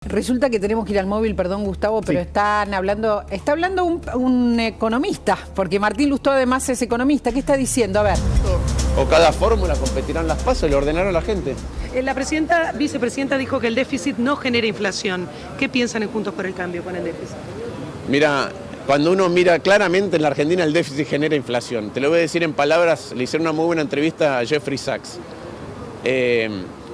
Resulta que tenemos que ir al móvil, perdón Gustavo, pero está hablando un economista, porque Martín Lustó además es economista. ¿Qué está diciendo? A ver. O cada fórmula competirán las pasos y le ordenaron a la gente. La vicepresidenta dijo que el déficit no genera inflación. ¿Qué piensan en Juntos por el Cambio con el déficit? Mira, cuando uno mira claramente en la Argentina el déficit genera inflación. Te lo voy a decir en palabras, le hicieron una muy buena entrevista a Jeffrey Sachs.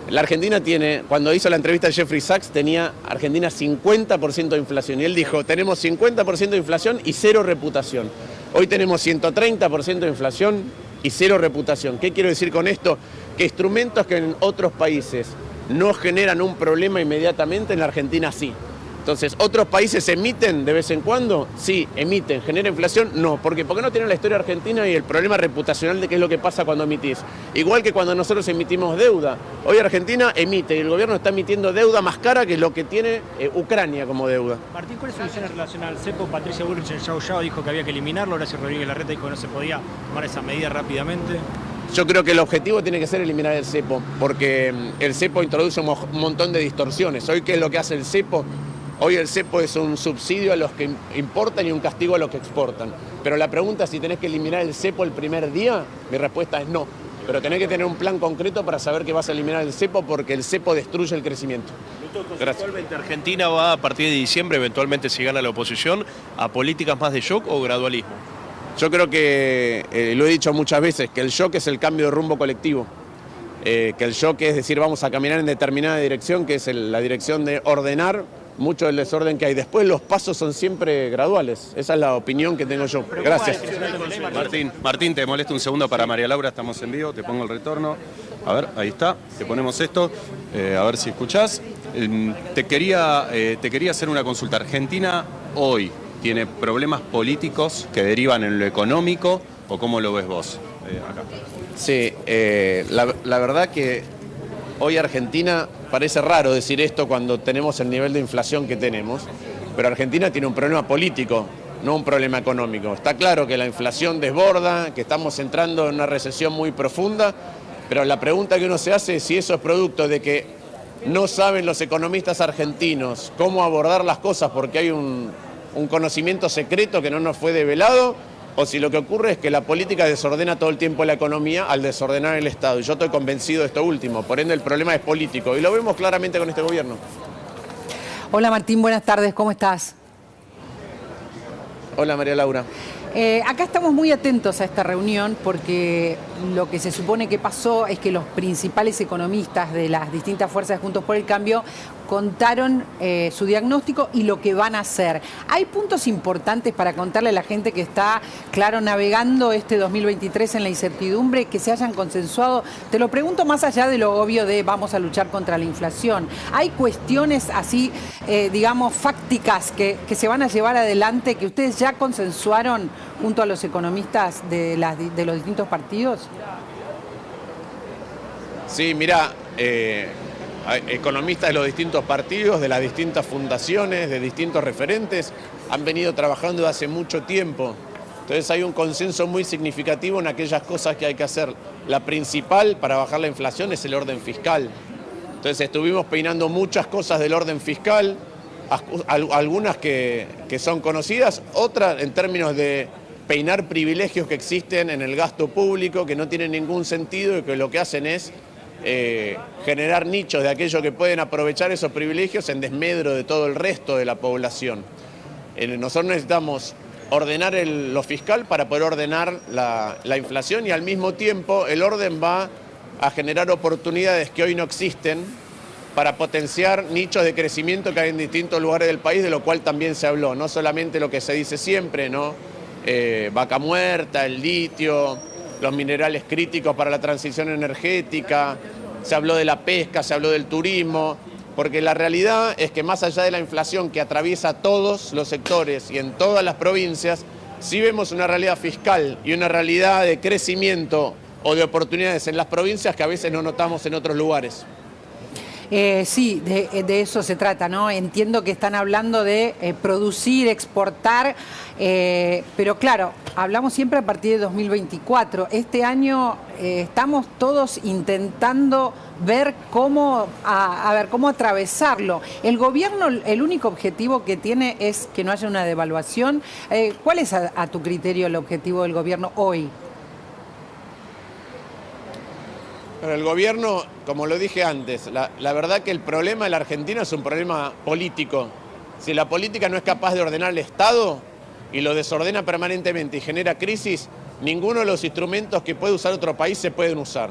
La Argentina tiene, cuando hizo la entrevista a Jeffrey Sachs, tenía Argentina 50% de inflación. Y él dijo, tenemos 50% de inflación y cero reputación. Hoy tenemos 130% de inflación y cero reputación. ¿Qué quiero decir con esto? Que instrumentos que en otros países no generan un problema inmediatamente, en la Argentina sí. Entonces, ¿otros países emiten de vez en cuando? Sí, emiten. ¿Genera inflación? No. ¿Por qué? Porque no tienen la historia argentina y el problema reputacional de qué es lo que pasa cuando emitís. Igual que cuando nosotros emitimos deuda. Hoy Argentina emite y el gobierno está emitiendo deuda más cara que lo que tiene Ucrania como deuda. Martín, ¿cuál es su visión en relación al cepo? Patricia Bullrich en Yao Yao dijo que había que eliminarlo, Horacio Rodríguez Larreta dijo que no se podía tomar esa medida rápidamente. Yo creo que el objetivo tiene que ser eliminar el cepo, porque el cepo introduce un montón de distorsiones. Hoy, ¿qué es lo que hace el cepo? Hoy el cepo es un subsidio a los que importan y un castigo a los que exportan. Pero la pregunta es si tenés que eliminar el cepo el primer día, mi respuesta es no. Pero tenés que tener un plan concreto para saber que vas a eliminar el cepo, porque el cepo destruye el crecimiento. Conceptualmente, ¿Argentina va a partir de diciembre, eventualmente si gana la oposición, a políticas más de shock o gradualismo? Yo creo que, lo he dicho muchas veces, que el shock es el cambio de rumbo colectivo. Que el shock es decir, vamos a caminar en determinada dirección, que es la dirección de ordenar mucho del desorden que hay. Después los pasos son siempre graduales. Esa es la opinión que tengo yo. Gracias. Martín, te molesto un segundo para María Laura, estamos en vivo, te pongo el retorno. A ver, ahí está, te ponemos esto, a ver si escuchás. Te quería hacer una consulta. Argentina hoy tiene problemas políticos que derivan en lo económico, ¿o cómo lo ves vos? Acá. Sí, la verdad que hoy Argentina, parece raro decir esto cuando tenemos el nivel de inflación que tenemos, pero Argentina tiene un problema político, no un problema económico. Está claro que la inflación desborda, que estamos entrando en una recesión muy profunda, pero la pregunta que uno se hace es si eso es producto de que no saben los economistas argentinos cómo abordar las cosas porque hay un conocimiento secreto que no nos fue develado, o si lo que ocurre es que la política desordena todo el tiempo la economía al desordenar el Estado. Y yo estoy convencido de esto último, por ende el problema es político. Y lo vemos claramente con este gobierno. Hola Martín, buenas tardes, ¿cómo estás? Hola María Laura. Acá estamos muy atentos a esta reunión porque lo que se supone que pasó es que los principales economistas de las distintas fuerzas de Juntos por el Cambio contaron su diagnóstico y lo que van a hacer. ¿Hay puntos importantes para contarle a la gente que está, claro, navegando este 2023 en la incertidumbre, que se hayan consensuado? Te lo pregunto más allá de lo obvio de vamos a luchar contra la inflación. ¿Hay cuestiones así, digamos, fácticas que se van a llevar adelante, que ustedes ya consensuaron junto a los economistas de los distintos partidos? Sí, mira, economistas de los distintos partidos, de las distintas fundaciones, de distintos referentes, han venido trabajando hace mucho tiempo. Entonces hay un consenso muy significativo en aquellas cosas que hay que hacer. La principal para bajar la inflación es el orden fiscal. Entonces estuvimos peinando muchas cosas del orden fiscal, algunas que son conocidas, otras en términos de peinar privilegios que existen en el gasto público, que no tienen ningún sentido y que lo que hacen es generar nichos de aquellos que pueden aprovechar esos privilegios en desmedro de todo el resto de la población. Nosotros necesitamos ordenar lo fiscal para poder ordenar la inflación, y al mismo tiempo el orden va a generar oportunidades que hoy no existen para potenciar nichos de crecimiento que hay en distintos lugares del país, de lo cual también se habló. No solamente lo que se dice siempre, ¿no? Vaca muerta, el litio, los minerales críticos para la transición energética, se habló de la pesca, se habló del turismo, porque la realidad es que más allá de la inflación que atraviesa todos los sectores y en todas las provincias, sí vemos una realidad fiscal y una realidad de crecimiento o de oportunidades en las provincias que a veces no notamos en otros lugares. Sí, de eso se trata, ¿no? Entiendo que están hablando de producir, exportar, pero claro, hablamos siempre a partir de 2024. Este año estamos todos intentando ver cómo, ver cómo atravesarlo. El gobierno, el único objetivo que tiene es que no haya una devaluación. ¿Cuál es a tu criterio el objetivo del gobierno hoy? Pero el gobierno, como lo dije antes, la verdad que el problema de la Argentina es un problema político. Si la política no es capaz de ordenar el Estado y lo desordena permanentemente y genera crisis, ninguno de los instrumentos que puede usar otro país se pueden usar.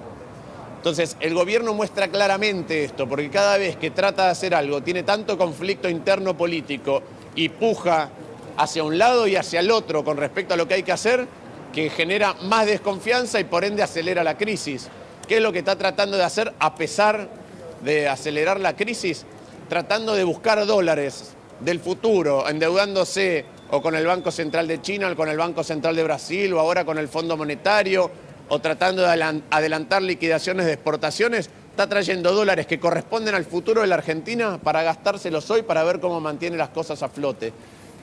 Entonces, el gobierno muestra claramente esto, porque cada vez que trata de hacer algo, tiene tanto conflicto interno político y puja hacia un lado y hacia el otro con respecto a lo que hay que hacer, que genera más desconfianza y por ende acelera la crisis. ¿Qué es lo que está tratando de hacer a pesar de acelerar la crisis? Tratando de buscar dólares del futuro, endeudándose o con el Banco Central de China, o con el Banco Central de Brasil, o ahora con el Fondo Monetario, o tratando de adelantar liquidaciones de exportaciones. Está trayendo dólares que corresponden al futuro de la Argentina para gastárselos hoy, para ver cómo mantiene las cosas a flote.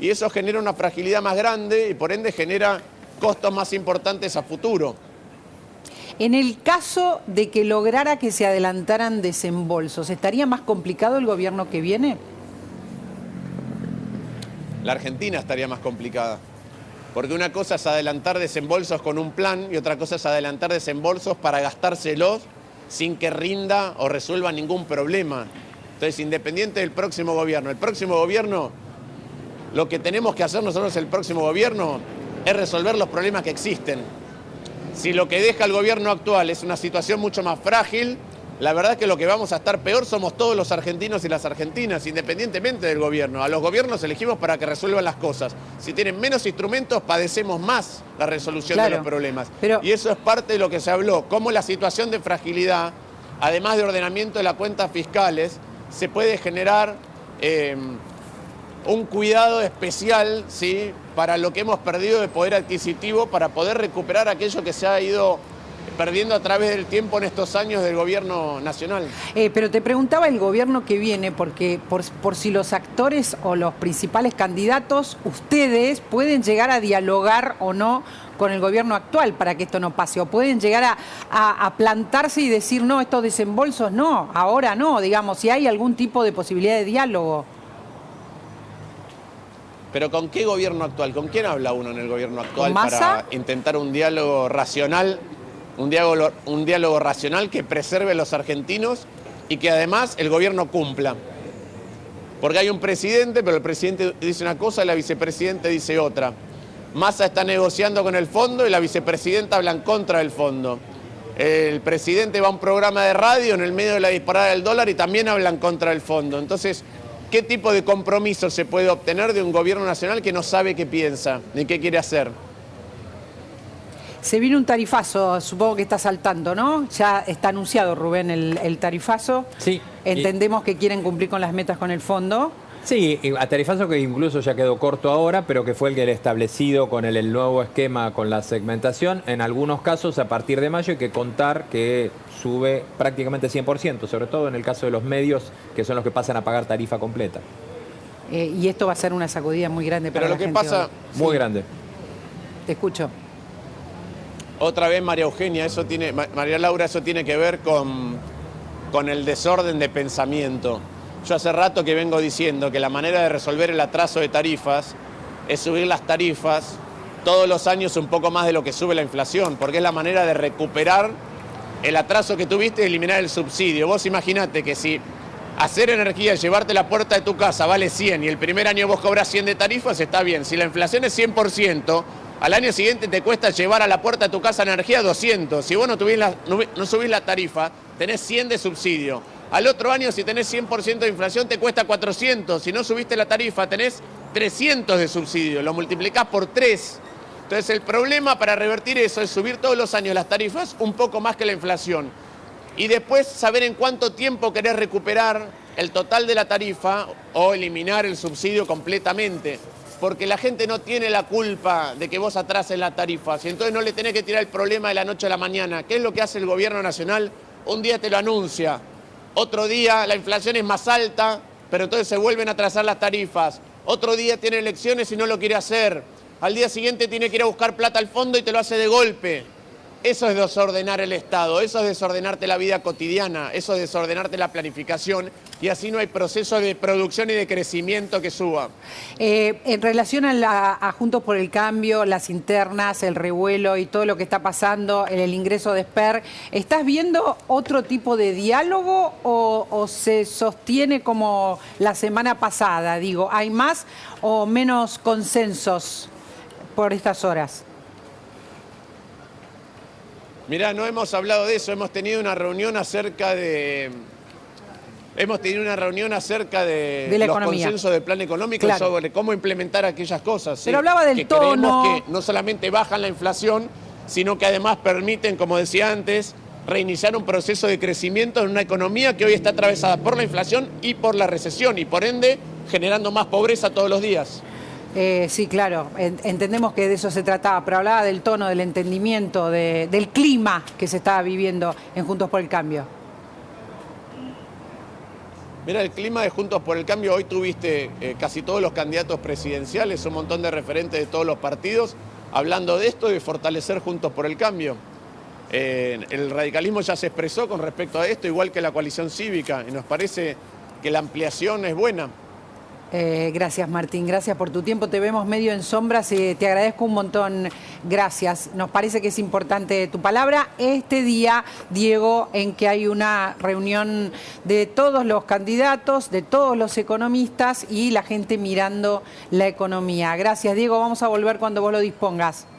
Y eso genera una fragilidad más grande y por ende genera costos más importantes a futuro. En el caso de que lograra que se adelantaran desembolsos, ¿estaría más complicado el gobierno que viene? La Argentina estaría más complicada, porque una cosa es adelantar desembolsos con un plan y otra cosa es adelantar desembolsos para gastárselos sin que rinda o resuelva ningún problema. Entonces, independiente del próximo gobierno, lo que tenemos que hacer nosotros el próximo gobierno es resolver los problemas que existen. Si lo que deja el gobierno actual es una situación mucho más frágil, la verdad es que lo que vamos a estar peor somos todos los argentinos y las argentinas, independientemente del gobierno. A los gobiernos elegimos para que resuelvan las cosas. Si tienen menos instrumentos, padecemos más la resolución de los problemas. Y eso es parte de lo que se habló, cómo la situación de fragilidad, además de ordenamiento de las cuentas fiscales, se puede generar un cuidado especial, ¿sí?, para lo que hemos perdido de poder adquisitivo, para poder recuperar aquello que se ha ido perdiendo a través del tiempo en estos años del gobierno nacional. Pero te preguntaba el gobierno que viene, porque por si los actores o los principales candidatos, ustedes pueden llegar a dialogar o no con el gobierno actual para que esto no pase, o pueden llegar a plantarse y decir, no, estos desembolsos no, ahora no, digamos, si hay algún tipo de posibilidad de diálogo. ¿Pero con qué gobierno actual? ¿Con quién habla uno en el gobierno actual ¿Con Massa? Para intentar un diálogo racional, un diálogo racional que preserve a los argentinos y que además el gobierno cumpla? Porque hay un presidente, pero el presidente dice una cosa y la vicepresidenta dice otra. Massa está negociando con el fondo y la vicepresidenta habla en contra del fondo. El presidente va a un programa de radio en el medio de la disparada del dólar y también habla en contra del fondo. Entonces, ¿qué tipo de compromiso se puede obtener de un gobierno nacional que no sabe qué piensa ni qué quiere hacer? Se viene un tarifazo, supongo que está saltando, ¿no? Ya está anunciado, Rubén, el tarifazo. Sí. Entendemos que quieren cumplir con las metas con el fondo. Sí, a tarifazo que incluso ya quedó corto ahora, pero que fue el que le establecido con el nuevo esquema con la segmentación. En algunos casos, a partir de mayo, hay que contar que sube prácticamente 100%, sobre todo en el caso de los medios, que son los que pasan a pagar tarifa completa. Y esto va a ser una sacudida muy grande para la gente. Pero lo que pasa... Muy grande. Te escucho. Otra vez, María Laura, eso tiene que ver con el desorden de pensamiento. Yo hace rato que vengo diciendo que la manera de resolver el atraso de tarifas es subir las tarifas todos los años un poco más de lo que sube la inflación, porque es la manera de recuperar el atraso que tuviste y eliminar el subsidio. Vos imaginate que si hacer energía, llevarte a la puerta de tu casa vale 100 y el primer año vos cobras 100 de tarifas, está bien. Si la inflación es 100%, al año siguiente te cuesta llevar a la puerta de tu casa energía 200. Si vos no subís la tarifa, tenés 100 de subsidio. Al otro año, si tenés 100% de inflación, te cuesta 400. Si no subiste la tarifa, tenés 300 de subsidio. Lo multiplicás por 3. Entonces, el problema para revertir eso es subir todos los años las tarifas un poco más que la inflación. Y después saber en cuánto tiempo querés recuperar el total de la tarifa o eliminar el subsidio completamente. Porque la gente no tiene la culpa de que vos atrases las tarifas. Y entonces no le tenés que tirar el problema de la noche a la mañana. ¿Qué es lo que hace el gobierno nacional? Un día te lo anuncia. Otro día la inflación es más alta, pero entonces se vuelven a trazar las tarifas. Otro día tiene elecciones y no lo quiere hacer. Al día siguiente tiene que ir a buscar plata al fondo y te lo hace de golpe. Eso es desordenar el Estado, eso es desordenarte la vida cotidiana, eso es desordenarte la planificación y así no hay proceso de producción y de crecimiento que suba. En relación a Juntos por el Cambio, las internas, el revuelo y todo lo que está pasando, el ingreso de Esper, ¿estás viendo otro tipo de diálogo o se sostiene como la semana pasada? Digo, ¿hay más o menos consensos por estas horas? Mirá, no hemos hablado de eso, hemos tenido una reunión acerca de De la los economía. consensos del plan económico, Claro. sobre cómo implementar aquellas cosas. Pero sí, hablaba del que tono. creemos que no solamente bajan la inflación, sino que además permiten, como decía antes, reiniciar un proceso de crecimiento en una economía que hoy está atravesada por la inflación y por la recesión y por ende generando más pobreza todos los días. Sí, claro, entendemos que de eso se trataba, pero hablaba del tono, del entendimiento, del clima que se estaba viviendo en Juntos por el Cambio. Mira, el clima de Juntos por el Cambio, hoy tuviste casi todos los candidatos presidenciales, un montón de referentes de todos los partidos, hablando de esto y de fortalecer Juntos por el Cambio. El radicalismo ya se expresó con respecto a esto, igual que la coalición cívica, y nos parece que la ampliación es buena. Gracias, Martín, gracias por tu tiempo. Te vemos medio en sombras y te agradezco un montón. Gracias. Nos parece que es importante tu palabra. Este día, Diego, en que hay una reunión de todos los candidatos, de todos los economistas y la gente mirando la economía. Gracias, Diego. Vamos a volver cuando vos lo dispongas.